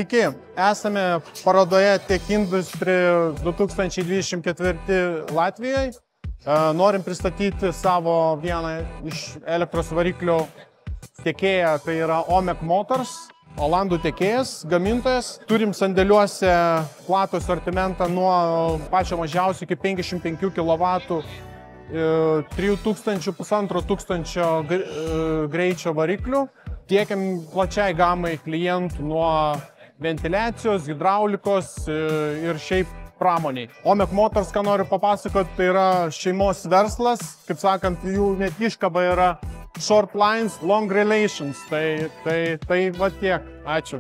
Sveiki, esame parodoje Tech Industry 2024 Latvijoje. Norim pristatyti savo vieną iš elektros variklių tiekėją, tai yra OMEC Motors, Olandų tiekėjas, gamintojas. Turim sandėliuose platų asortimentą nuo pačio mažiausio iki 55 kW, 3000–1500 greičio variklių. Tiekiam plačiai gamai klientų nuo ventiliacijos, hidraulikos ir šiaip pramoniai. OMEC Motors, ką noriu papasakoti, tai yra šeimos verslas, kaip sakant, jų net iškaba yra short lines, long relations. Tai va tiek. Ačiū.